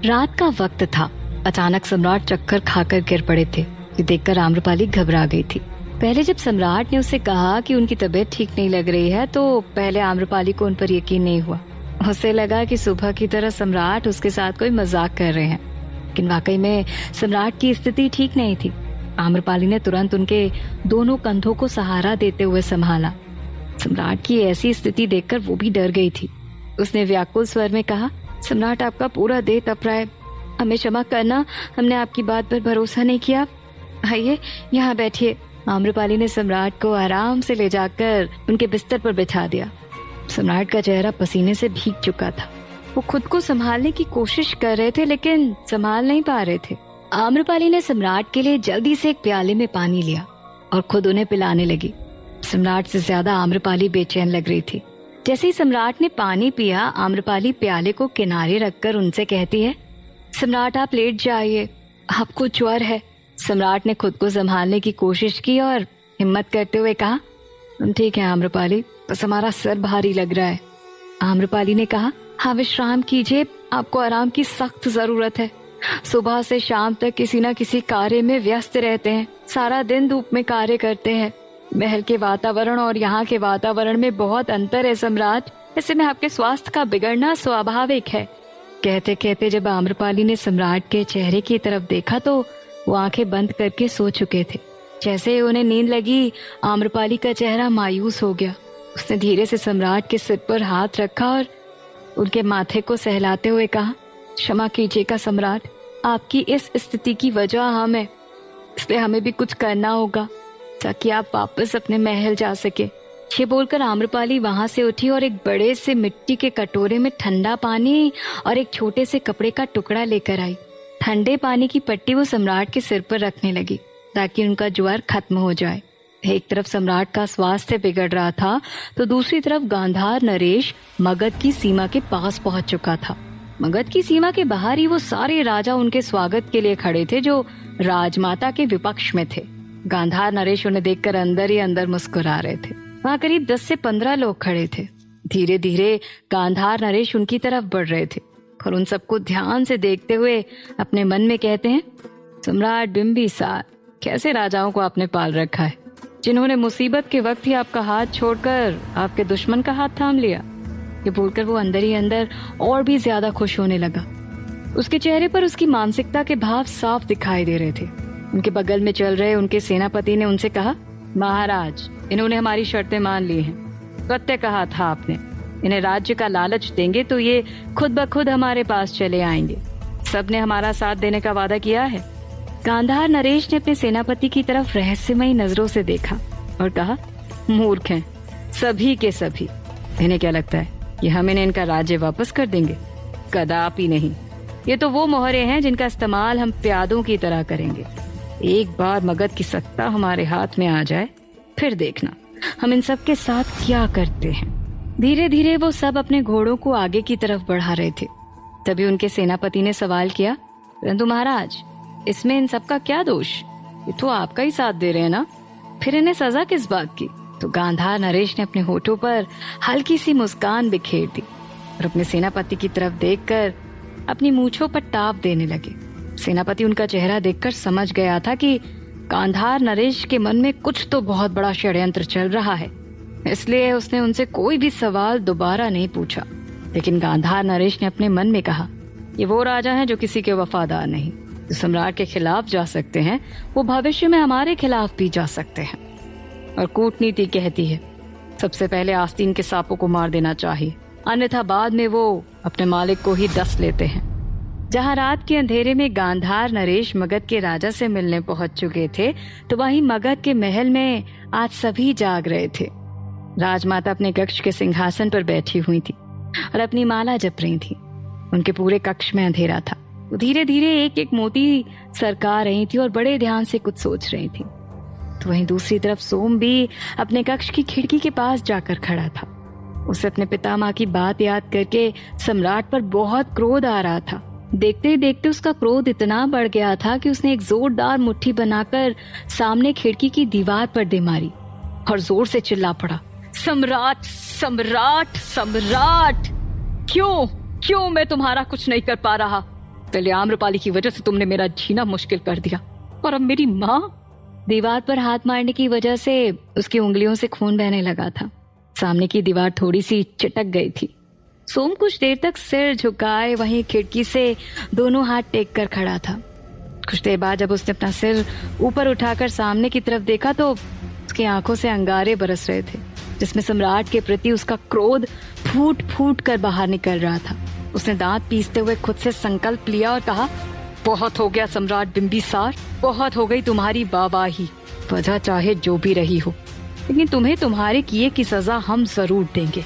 रात का वक्त था। अचानक सम्राट चक्कर खाकर गिर पड़े थे। ये देखकर आम्रपाली घबरा गई थी। पहले जब सम्राट ने उससे कहा कि उनकी तबीयत ठीक नहीं लग रही है तो पहले आम्रपाली को उन पर यकीन नहीं हुआ। उसे लगा कि सुबह की तरह सम्राट उसके साथ कोई मजाक कर रहे हैं, लेकिन वाकई में सम्राट की स्थिति ठीक नहीं थी। आम्रपाली ने तुरंत उनके दोनों कंधों को सहारा देते हुए संभाला। सम्राट की ऐसी स्थिति देखकर वो भी डर गई थी। उसने व्याकुल स्वर में कहा, सम्राट आपका पूरा देह तप रहा है, हमें क्षमा करना, हमने आपकी बात पर भरोसा नहीं किया। आइए यहाँ बैठिए। आम्रपाली ने सम्राट को आराम से ले जाकर उनके बिस्तर पर बिठा दिया। सम्राट का चेहरा पसीने से भीग चुका था। वो खुद को संभालने की कोशिश कर रहे थे लेकिन संभाल नहीं पा रहे थे। आम्रपाली ने सम्राट के लिए जल्दी से एक प्याले में पानी लिया और खुद उन्हें पिलाने लगी। सम्राट से ज्यादा आम्रपाली बेचैन लग रही थी। जैसे ही सम्राट ने पानी पिया, आम्रपाली प्याले को किनारे रखकर उनसे कहती है, सम्राट आप लेट जाइए, आपको ज्वर है। सम्राट ने खुद को संभालने की कोशिश की और हिम्मत करते हुए कहा, ठीक है आम्रपाली, बस हमारा सर भारी लग रहा है। आम्रपाली ने कहा, हाँ विश्राम कीजिए, आपको आराम की सख्त जरूरत है। सुबह से शाम तक किसी न किसी कार्य में व्यस्त रहते हैं, सारा दिन धूप में कार्य करते हैं। महल के वातावरण और यहाँ के वातावरण में बहुत अंतर है सम्राट, ऐसे में आपके स्वास्थ्य का बिगड़ना स्वाभाविक है। कहते कहते जब आम्रपाली ने सम्राट के चेहरे की तरफ देखा तो वो आंखें बंद करके सो चुके थे। जैसे ही उन्हें नींद लगी, आम्रपाली का चेहरा मायूस हो गया। उसने धीरे से सम्राट के सिर पर हाथ रखा और उनके माथे को सहलाते हुए कहा, क्षमा कीजिएगा सम्राट, आपकी इस स्थिति की वजह हम है, इसलिए हमें भी कुछ करना होगा ताकि आप वापस अपने महल जा सके। ये बोलकर आम्रपाली वहां से उठी और एक बड़े से मिट्टी के कटोरे में ठंडा पानी और एक छोटे से कपड़े का टुकड़ा लेकर आई। ठंडे पानी की पट्टी वो सम्राट के सिर पर रखने लगी ताकि उनका ज्वर खत्म हो जाए। एक तरफ सम्राट का स्वास्थ्य बिगड़ रहा था तो दूसरी तरफ गांधार नरेश मगध की सीमा के पास पहुंच चुका था। मगध की सीमा के बाहर ही वो सारे राजा उनके स्वागत के लिए खड़े थे जो राजमाता के विपक्ष में थे। गांधार नरेश उन्हें देखकर अंदर ही अंदर मुस्कुरा रहे थे। वहाँ करीब 10 से 15 लोग खड़े थे। धीरे धीरे गांधार नरेश उनकी तरफ बढ़ रहे थे और उन सबको ध्यान से देखते हुए अपने मन में कहते हैं, सम्राट बिंबिसार, कैसे राजाओं को आपने पाल रखा है, जिन्होंने मुसीबत के वक्त ही आपका हाथ छोड़कर आपके दुश्मन का हाथ थाम लिया। ये बोलकर वो अंदर ही अंदर और भी ज्यादा खुश होने लगा। उसके चेहरे पर उसकी मानसिकता के भाव साफ दिखाई दे रहे थे। उनके बगल में चल रहे उनके सेनापति ने उनसे कहा, महाराज, इन्होंने हमारी शर्तें मान ली हैं। सत्य कहा था आपने, इन्हें राज्य का लालच देंगे तो ये खुद ब खुद हमारे पास चले आएंगे। सबने हमारा साथ देने का वादा किया है। गांधार नरेश ने अपने सेनापति की तरफ रहस्यमयी नजरों से देखा और कहा, मूर्ख हैं सभी के सभी। इन्हें क्या लगता है कि हम इन्हें इनका राज्य वापस कर देंगे? कदापि नहीं। ये तो वो मोहरे हैं जिनका इस्तेमाल हम प्यादों की तरह करेंगे। एक बार मगध की सत्ता हमारे हाथ में आ जाए, फिर देखना हम इन सब के साथ क्या करते हैं। धीरे धीरे वो सब अपने घोड़ों को आगे की तरफ बढ़ा रहे थे। तभी उनके सेनापति ने सवाल किया, परंतु महाराज, इसमें इन सब का क्या दोष? ये तो आपका ही साथ दे रहे हैं ना, फिर इन्हें सजा किस बात की? तो गांधार नरेश ने अपने होठों पर हल्की सी मुस्कान बिखेर दी और अपने सेनापति की तरफ देखकर अपनी मूंछों पर टाप देने लगे। सेनापति उनका चेहरा देखकर समझ गया था कि गांधार नरेश के मन में कुछ तो बहुत बड़ा षड्यंत्र चल रहा है, इसलिए उसने उनसे कोई भी सवाल दोबारा नहीं पूछा। लेकिन गांधार नरेश ने अपने मन में कहा, ये वो राजा हैं जो किसी के वफादार नहीं, जो सम्राट के खिलाफ जा सकते हैं वो भविष्य में हमारे खिलाफ भी जा सकते हैं। और कूटनीति कहती है सबसे पहले आस्तीन के सांपों को मार देना चाहिए, अन्यथा बाद में वो अपने मालिक को ही डस लेते हैं। जहाँ रात के अंधेरे में गांधार नरेश मगध के राजा से मिलने पहुंच चुके थे तो वहीं मगध के महल में आज सभी जाग रहे थे। राजमाता अपने कक्ष के सिंहासन पर बैठी हुई थी और अपनी माला जप रही थी। उनके पूरे कक्ष में अंधेरा था। वो धीरे धीरे एक एक मोती सरका रही थी और बड़े ध्यान से कुछ सोच रही थी। तो वहीं दूसरी तरफ सोम भी अपने कक्ष की खिड़की के पास जाकर खड़ा था। उसे अपने पितामह की बात याद करके सम्राट पर बहुत क्रोध आ रहा था। देखते ही देखते उसका क्रोध इतना बढ़ गया था कि उसने एक जोरदार मुट्ठी बनाकर सामने खिड़की की दीवार पर दे मारी और जोर से चिल्ला पड़ा, सम्राट सम्राट सम्राट, क्यों क्यों मैं तुम्हारा कुछ नहीं कर पा रहा? पहले आम्रपाली की वजह से तुमने मेरा जीना मुश्किल कर दिया, और अब मेरी माँ। दीवार पर हाथ मारने की वजह से उसकी उंगलियों से खून बहने लगा था। सामने की दीवार थोड़ी सी चिटक गई थी। सोम कुछ देर तक सिर झुकाए वहीं खिड़की से दोनों हाथ टेक कर खड़ा था। कुछ देर बाद जब उसने अपना सिर ऊपर उठाकर सामने की तरफ देखा तो उसकी आंखों से अंगारे बरस रहे थे, जिसमें सम्राट के प्रति उसका क्रोध फूट फूट कर बाहर निकल रहा था। उसने दांत पीसते हुए खुद से संकल्प लिया और कहा, बहुत हो गया सम्राट बिंबिसार, बहुत हो गई तुम्हारी वाहवाही। वजह चाहे जो भी रही हो, लेकिन तुम्हें तुम्हारे किए की सजा हम जरूर देंगे।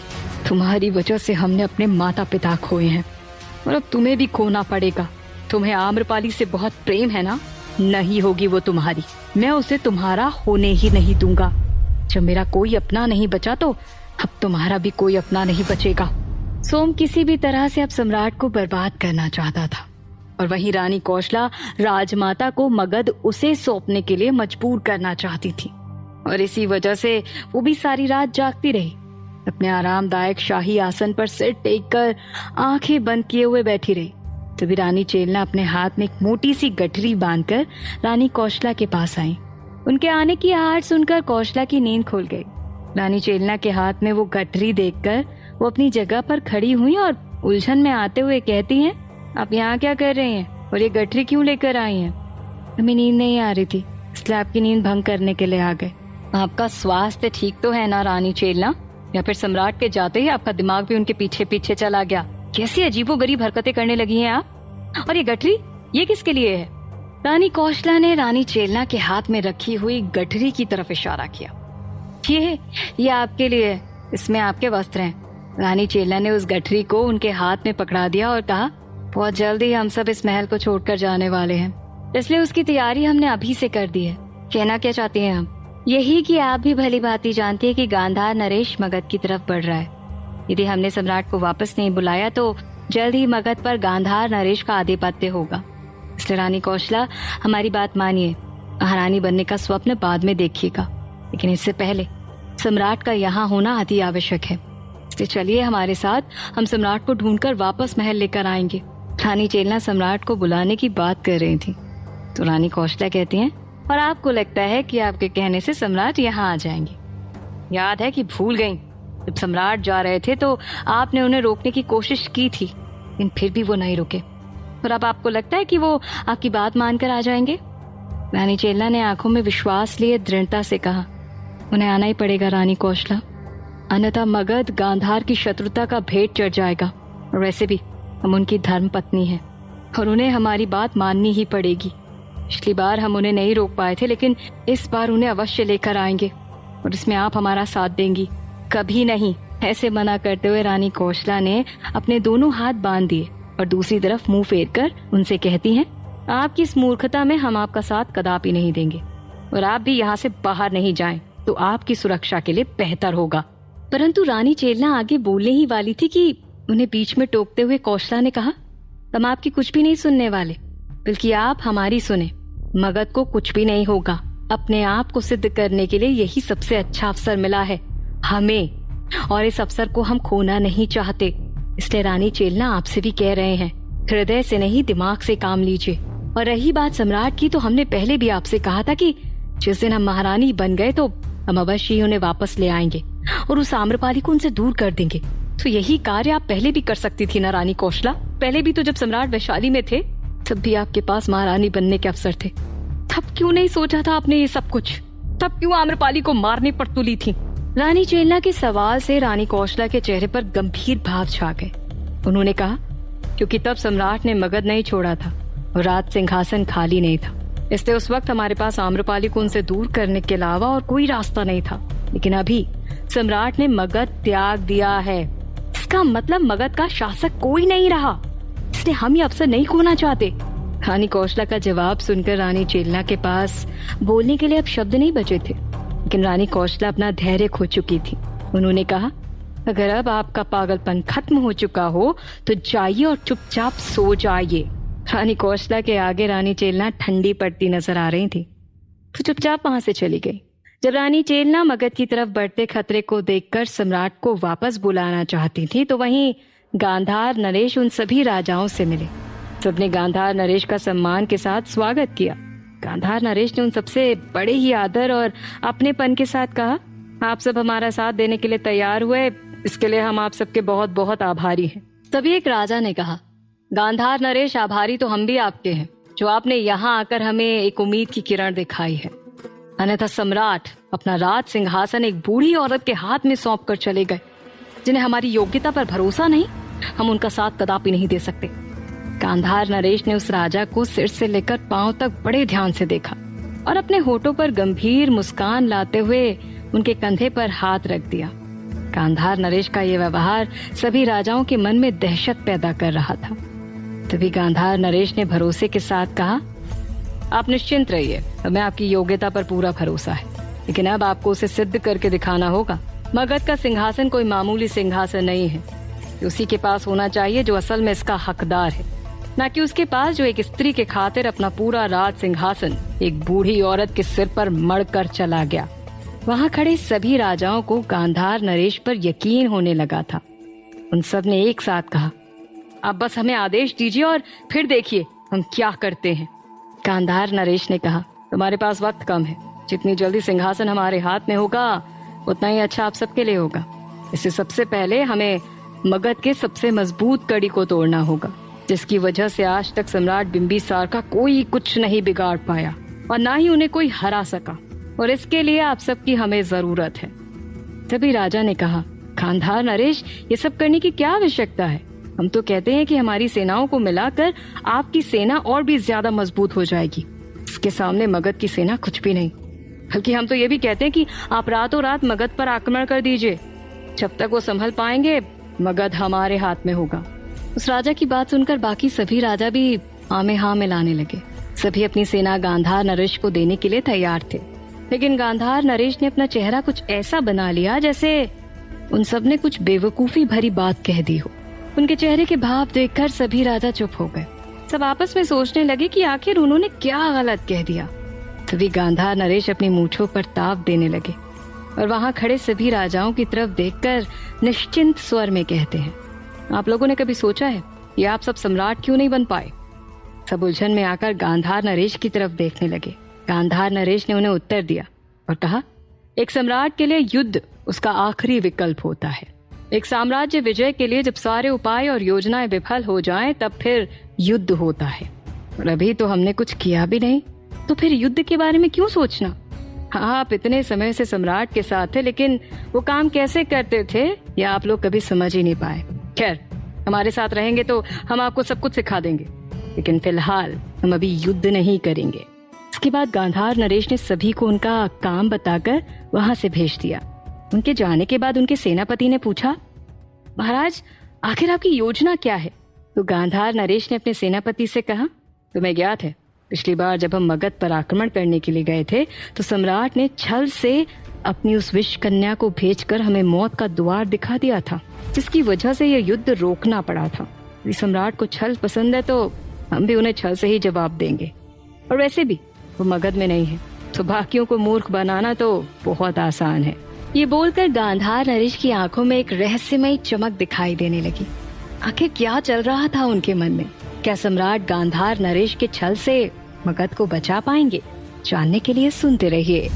तुम्हारी वजह से हमने अपने माता पिता खोए हैं और अब तुम्हें भी खोना पड़ेगा। तुम्हें आम्रपाली से बहुत प्रेम है ना? नहीं होगी वो तुम्हारी, मैं उसे तुम्हारा होने ही नहीं दूंगा। जब मेरा कोई अपना नहीं बचा तो अब तुम्हारा भी कोई अपना नहीं बचेगा। सोम किसी भी तरह से अब सम्राट को बर्बाद करना चाहता था, और वहीं रानी कौशला राजमाता को मगध उसे सौंपने के लिए मजबूर करना चाहती थी, और इसी वजह से वो भी सारी रात जागती रही। अपने आरामदायक शाही आसन पर सिर टेक कर आंखें बंद किए हुए बैठी रही। तभी रानी चेलना अपने हाथ में एक मोटी सी गठरी बांधकर रानी कौशला के पास आई। उनके आने की आहट सुनकर कौशला की नींद खुल गई। रानी चेलना के हाथ में वो गठरी देखकर वो अपनी जगह पर खड़ी हुई और उलझन में आते हुए कहती हैं, आप यहाँ क्या कर रही हैं और ये गठरी क्यों लेकर आई हैं? हमें नींद नहीं आ रही थी, इसलिए आपकी नींद भंग करने के लिए आ गए। आपका स्वास्थ्य ठीक तो है ना रानी चेलना? या फिर सम्राट के जाते ही आपका दिमाग भी उनके पीछे पीछे चला गया? कैसी अजीबोगरीब हरकतें करने लगी हैं आप? और ये गठरी, ये किसके लिए है? रानी कौशला ने रानी चेलना के हाथ में रखी हुई गठरी की तरफ इशारा किया। ये आपके लिए है, इसमें आपके वस्त्र हैं। रानी चेलना ने उस गठरी को उनके हाथ में पकड़ा दिया और कहा, बहुत जल्दी हम सब इस महल को छोड़कर जाने वाले हैं, इसलिए उसकी तैयारी हमने अभी से कर दी है। कहना क्या चाहती हैं हम? यही कि आप भी भली भांति जानती है कि गांधार नरेश मगध की तरफ बढ़ रहा है। यदि हमने सम्राट को वापस नहीं बुलाया तो जल्द ही मगध पर गांधार नरेश का आधिपत्य होगा। इसलिए रानी कौशला, हमारी बात मानिए। महारानी बनने का स्वप्न बाद में देखिएगा, लेकिन इससे पहले सम्राट का यहाँ होना अति आवश्यक है। इसलिए चलिए हमारे साथ, हम सम्राट को ढूंढकर वापस महल लेकर आएंगे। रानी चेलना सम्राट को बुलाने की बात कर रही थी तो रानी कौशला कहती हैं, और आपको लगता है कि आपके कहने से सम्राट यहाँ आ जाएंगे? याद है कि भूल गई? जब सम्राट जा रहे थे तो आपने उन्हें रोकने की कोशिश की थी, लेकिन फिर भी वो नहीं रुके, और अब आपको लगता है कि वो आपकी बात मानकर आ जाएंगे? रानी चेलना ने आंखों में विश्वास लिए दृढ़ता से कहा, उन्हें आना ही पड़ेगा रानी कौशला, अन्यथा मगध गांधार की शत्रुता का भेद चढ़ जाएगा। और वैसे भी हम उनकी धर्म पत्नी हैं और उन्हें हमारी बात माननी ही पड़ेगी। पिछली बार हम उन्हें नहीं रोक पाए थे, लेकिन इस बार उन्हें अवश्य लेकर आएंगे, और इसमें आप हमारा साथ देंगी। कभी नहीं। ऐसे मना करते हुए रानी कौशला ने अपने दोनों हाथ बांध दिए और दूसरी तरफ मुंह फेर कर उनसे कहती हैं, आपकी इस मूर्खता में हम आपका साथ कदापि नहीं देंगे, और आप भी यहाँ से बाहर नहीं जाएं तो आपकी सुरक्षा के लिए बेहतर होगा। परंतु रानी चेलना आगे बोलने ही वाली थी कि उन्हें बीच में टोकते हुए कौशला ने कहा, हम आपकी कुछ भी नहीं सुनने वाले, बल्कि आप हमारी सुने। मगध को कुछ भी नहीं होगा। अपने आप को सिद्ध करने के लिए यही सबसे अच्छा अवसर मिला है हमें, और इस अवसर को हम खोना नहीं चाहते। इसलिए रानी चेलना, आपसे भी कह रहे हैं, हृदय से नहीं दिमाग से काम लीजिए। और रही बात सम्राट की, तो हमने पहले भी आपसे कहा था कि जिस दिन हम महारानी बन गए तो हम अवश्य ही उन्हें वापस ले आएंगे और उस आम्रपाली को उनसे दूर कर देंगे। तो यही कार्य आप पहले भी कर सकती थी ना रानी कौशला? पहले भी तो जब सम्राट वैशाली में थे तब भी आपके पास महारानी बनने के अवसर थे। तब क्यों नहीं सोचा था आपने ये सब कुछ? तब क्यों आम्रपाली को मारने पर तुली थी? रानी चेलना के सवाल से रानी कौशला के चेहरे पर गंभीर भाव छा गए। उन्होंने कहा, क्योंकि तब सम्राट ने मगध नहीं छोड़ा था और राज सिंहासन खाली नहीं था, इसलिए उस वक्त हमारे पास आम्रपाली को उनसे दूर करने के अलावा और कोई रास्ता नहीं था। लेकिन अभी सम्राट ने मगध त्याग दिया है, इसका मतलब मगध का शासक कोई नहीं रहा, इसलिए हम ये अवसर नहीं खोना चाहते। रानी कौशला का जवाब सुनकर रानी चेलना के पास बोलने के लिए अब शब्द नहीं बचे थे, लेकिन रानी कौशला अपना धैर्य खो चुकी थी। उन्होंने कहा, अगर अब आपका पागलपन खत्म हो चुका हो तो जाइए और चुपचाप सो जाइए। रानी कौशला के आगे रानी चेलना ठंडी पड़ती नजर आ रही थी तो चुपचाप वहां से चली गई। जब रानी चेलना मगध की तरफ बढ़ते खतरे को देखकर सम्राट को वापस बुलाना चाहती थी तो वहीं गांधार नरेश उन सभी राजाओं से मिले सबने गांधार नरेश का सम्मान के साथ स्वागत किया। गांधार नरेश ने उन सबसे बड़े ही आदर और अपनेपन के साथ कहा, आप सब हमारा साथ देने के लिए तैयार हुए, इसके लिए हम आप सबके बहुत बहुत आभारी हैं। तभी एक राजा ने कहा, गांधार नरेश, आभारी तो हम भी आपके हैं, जो आपने यहाँ आकर हमें एक उम्मीद की किरण दिखाई है। अन्यथा सम्राट अपना राज सिंहासन एक बूढ़ी औरत के हाथ में सौंप कर चले गए, जिन्हें हमारी योग्यता पर भरोसा नहीं, हम उनका साथ कदापि नहीं दे सकते। गांधार नरेश ने उस राजा को सिर से लेकर पांव तक बड़े ध्यान से देखा और अपने होठों पर गंभीर मुस्कान लाते हुए उनके कंधे पर हाथ रख दिया। गांधार नरेश का यह व्यवहार सभी राजाओं के मन में दहशत पैदा कर रहा था। तभी गांधार नरेश ने भरोसे के साथ कहा, आप निश्चिंत रहिए, हमें आपकी योग्यता पर पूरा भरोसा है, लेकिन अब आपको उसे सिद्ध करके दिखाना होगा। मगध का सिंहासन कोई मामूली सिंहासन नहीं है। उसी के पास होना चाहिए जो असल में इसका हकदार है, न कि उसके पास जो एक स्त्री के खातिर अपना पूरा राज सिंहासन एक बूढ़ी औरत के सिर पर मढ़कर चला गया। वहां खड़े सभी राजाओं को गांधार नरेश पर यकीन होने लगा था। उन सब ने एक साथ कहा, अब बस हमें आदेश दीजिए और फिर देखिए हम क्या करते हैं। गांधार नरेश ने कहा, तुम्हारे पास वक्त कम है, जितनी जल्दी सिंहासन हमारे हाथ में होगा उतना ही अच्छा आप सबके लिए होगा। इससे सबसे पहले हमें मगध के सबसे मजबूत कड़ी को तोड़ना होगा, जिसकी वजह से आज तक सम्राट बिंबिसार का कोई कुछ नहीं बिगाड़ पाया और ना ही उन्हें कोई हरा सका, और इसके लिए आप सबकी हमें जरूरत है। तभी राजा ने कहा, गांधार नरेश, ये सब करने की क्या आवश्यकता है? हम तो कहते हैं कि हमारी सेनाओं को मिलाकर आपकी सेना और भी ज्यादा मजबूत हो जाएगी। इसके सामने मगध की सेना कुछ भी नहीं। बल्कि हम तो ये भी कहते हैं कि आप रातों रात मगध पर आक्रमण कर दीजिए। जब तक वो संभल पाएंगे, मगध हमारे हाथ में होगा। उस राजा की बात सुनकर बाकी सभी राजा भी आमे हाँ मिलाने लगे। सभी अपनी सेना गांधार नरेश को देने के लिए तैयार थे, लेकिन गांधार नरेश ने अपना चेहरा कुछ ऐसा बना लिया जैसे उन सब ने कुछ बेवकूफी भरी बात कह दी हो। उनके चेहरे के भाव देखकर सभी राजा चुप हो गए। सब आपस में सोचने लगे कि आखिर उन्होंने क्या गलत कह दिया। तभी गांधार नरेश अपनी मूंछों पर ताव देने लगे और वहां खड़े सभी राजाओं की तरफ देखकर निश्चिंत स्वर में कहते हैं, आप लोगों ने कभी सोचा है कि आप सब सम्राट क्यों नहीं बन पाए? सब उलझन में आकर गांधार नरेश की तरफ देखने लगे। गांधार नरेश ने उन्हें उत्तर दिया और कहा, एक सम्राट के लिए युद्ध उसका आखिरी विकल्प होता है। एक साम्राज्य विजय के लिए जब सारे उपाय और योजनाएं विफल हो जाएं, तब फिर युद्ध होता है। और अभी तो हमने कुछ किया भी नहीं, तो फिर युद्ध के बारे में क्यों सोचना? हाँ, आप इतने समय से सम्राट के साथ थे, लेकिन वो काम कैसे करते थे ये आप लोग कभी समझ ही नहीं पाए। खैर, हमारे साथ रहेंगे तो हम आपको सब कुछ सिखा देंगे, लेकिन फिलहाल हम अभी युद्ध नहीं करेंगे। इसके बाद गांधार नरेश ने सभी को उनका काम बताकर वहां से भेज दिया। उनके जाने के बाद उनके सेनापति ने पूछा, महाराज, आखिर आपकी योजना क्या है? तो गांधार नरेश ने अपने सेनापति से कहा, तुम्हें ज्ञात है, पिछली बार जब हम मगध पर आक्रमण करने के लिए गए थे तो सम्राट ने छल से अपनी उस विष कन्या को भेजकर हमें मौत का द्वार दिखा दिया था, जिसकी वजह से यह युद्ध रोकना पड़ा था। यदि सम्राट को छल पसंद है तो हम भी उन्हें छल से ही जवाब देंगे, और वैसे भी वो मगध में नहीं है, तो बाकियों को मूर्ख बनाना तो बहुत आसान है। ये बोलकर गांधार नरेश की आंखों में एक रहस्यमयी चमक दिखाई देने लगी। आखिर क्या चल रहा था उनके मन में? क्या सम्राट गांधार नरेश के छल से मगध को बचा पाएंगे? जानने के लिए सुनते रहिए।